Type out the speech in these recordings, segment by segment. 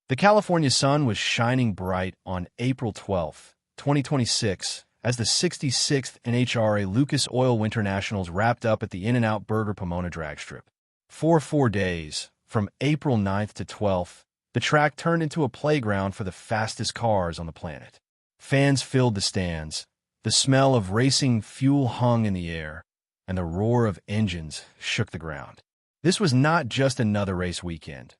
The California sun was shining bright on April 12, 2026, as the 66th NHRA Lucas Oil Winternationals wrapped up at the In-N-Out Burger Pomona Dragstrip. For 4 days, from April 9th to 12th, the track turned into a playground for the fastest cars on the planet. Fans filled the stands, the smell of racing fuel hung in the air, and the roar of engines shook the ground. This was not just another race weekend.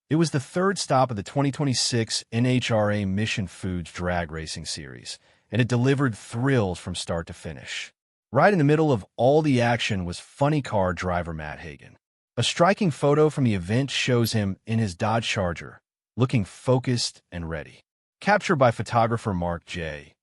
It was the third stop of the 2026 NHRA Mission Foods Drag Racing Series, and it delivered thrills from start to finish. Right in the middle of all the action was funny car driver Matt Hagan. A striking photo from the event shows him in his Dodge Charger, looking focused and ready. Captured by photographer Mark J.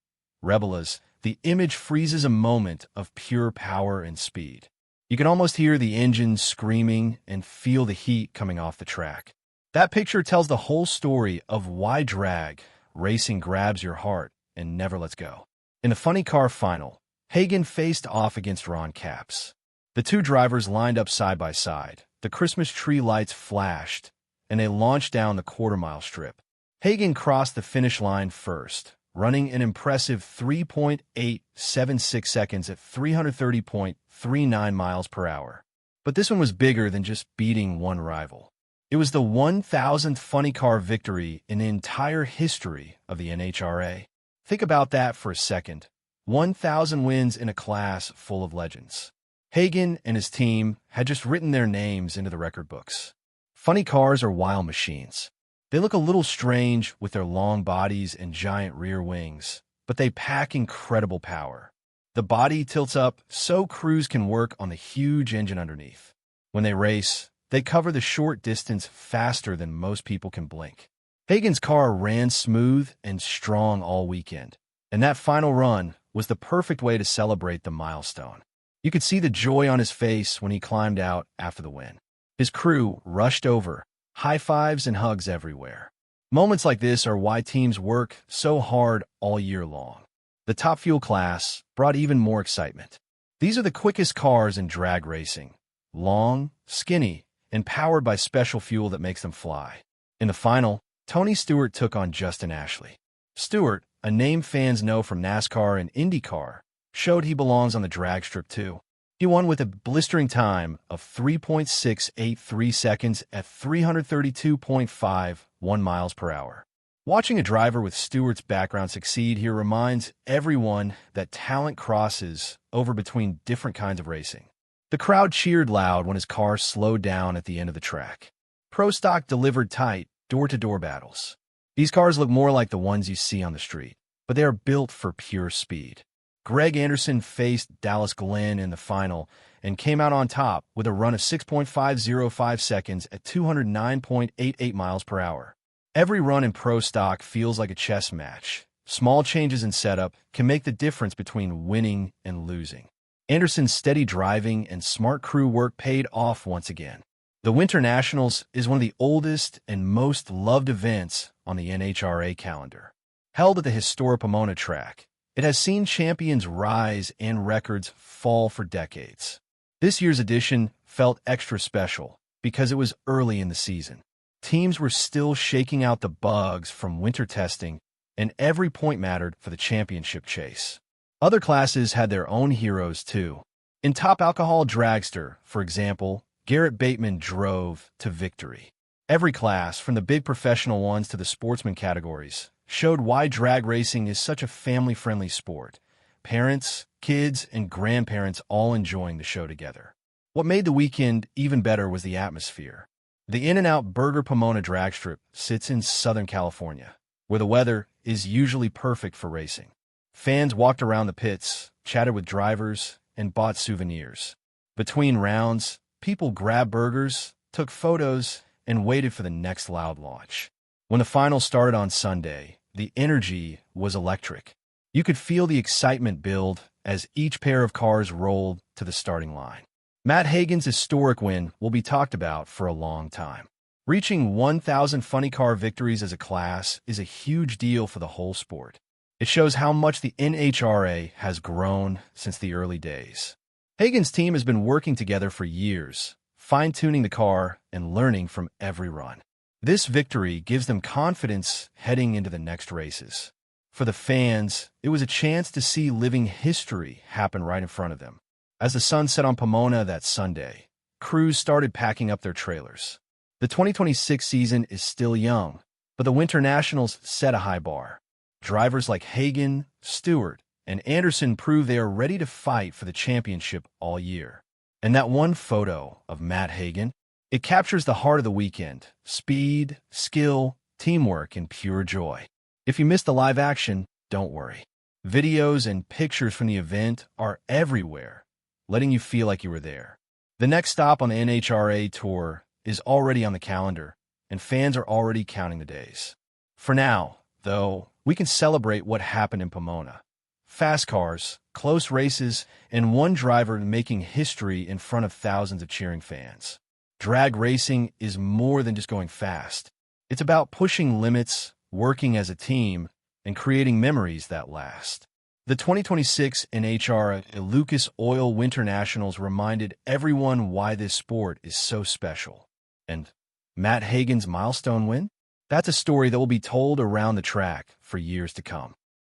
Rebelas, the image freezes a moment of pure power and speed. You can almost hear the engines screaming and feel the heat coming off the track. That picture tells the whole story of why drag racing grabs your heart and never lets go. In the funny car final, Hagan faced off against Ron Capps. The two drivers lined up side by side. The Christmas tree lights flashed, and they launched down the quarter-mile strip. Hagan crossed the finish line first, running an impressive 3.876 seconds at 330.39 miles per hour. But this one was bigger than just beating one rival. It was the 1,000th funny car victory in the entire history of the NHRA. Think about that for a second. 1,000 wins in a class full of legends. Hagan and his team had just written their names into the record books. Funny cars are wild machines. They look a little strange with their long bodies and giant rear wings, but they pack incredible power. The body tilts up so crews can work on the huge engine underneath. When they race, they cover the short distance faster than most people can blink. Hagan's car ran smooth and strong all weekend, and that final run was the perfect way to celebrate the milestone. You could see the joy on his face when he climbed out after the win. His crew rushed over, high fives and hugs everywhere. Moments like this are why teams work so hard all year long. The Top Fuel class brought even more excitement. These are the quickest cars in drag racing. Long, skinny, and powered by special fuel that makes them fly. In the final, Tony Stewart took on Justin Ashley. Stewart, a name fans know from NASCAR and IndyCar, showed he belongs on the drag strip too. He won with a blistering time of 3.683 seconds at 332.51 miles per hour. Watching a driver with Stewart's background succeed here reminds everyone that talent crosses over between different kinds of racing. The crowd cheered loud when his car slowed down at the end of the track. Pro Stock delivered tight, door-to-door battles. These cars look more like the ones you see on the street, but they are built for pure speed. Greg Anderson faced Dallas Glenn in the final and came out on top with a run of 6.505 seconds at 209.88 miles per hour. Every run in Pro Stock feels like a chess match. Small changes in setup can make the difference between winning and losing. Anderson's steady driving and smart crew work paid off once again. The Winternationals is one of the oldest and most loved events on the NHRA calendar. Held at the historic Pomona track, it has seen champions rise and records fall for decades. This year's edition felt extra special because it was early in the season. Teams were still shaking out the bugs from winter testing, and every point mattered for the championship chase. Other classes had their own heroes, too. In Top Alcohol Dragster, for example, Garrett Bateman drove to victory. Every class, from the big professional ones to the sportsman categories, showed why drag racing is such a family-friendly sport. Parents, kids, and grandparents all enjoying the show together. What made the weekend even better was the atmosphere. The In-N-Out Burger Pomona Dragstrip sits in Southern California, where the weather is usually perfect for racing. Fans walked around the pits, chatted with drivers, and bought souvenirs. Between rounds, people grabbed burgers, took photos, and waited for the next loud launch. When the final started on Sunday, the energy was electric. You could feel the excitement build as each pair of cars rolled to the starting line. Matt Hagan's historic win will be talked about for a long time. Reaching 1,000 funny car victories as a class is a huge deal for the whole sport. It shows how much the NHRA has grown since the early days. Hagan's team has been working together for years, fine-tuning the car and learning from every run. This victory gives them confidence heading into the next races. For the fans, it was a chance to see living history happen right in front of them. As the sun set on Pomona that Sunday, crews started packing up their trailers. The 2026 season is still young, but the Winternationals set a high bar. Drivers like Hagan, Stewart, and Anderson prove they are ready to fight for the championship all year. And that one photo of Matt Hagan, it captures the heart of the weekend: speed, skill, teamwork, and pure joy. If you missed the live action, don't worry. Videos and pictures from the event are everywhere, letting you feel like you were there. The next stop on the NHRA Tour is already on the calendar, and fans are already counting the days. For now, though, we can celebrate what happened in Pomona. Fast cars, close races, and one driver making history in front of thousands of cheering fans. Drag racing is more than just going fast. It's about pushing limits, working as a team, and creating memories that last. The 2026 NHRA Lucas Oil Winternationals reminded everyone why this sport is so special. And Matt Hagan's milestone win? That's a story that will be told around the track for years to come.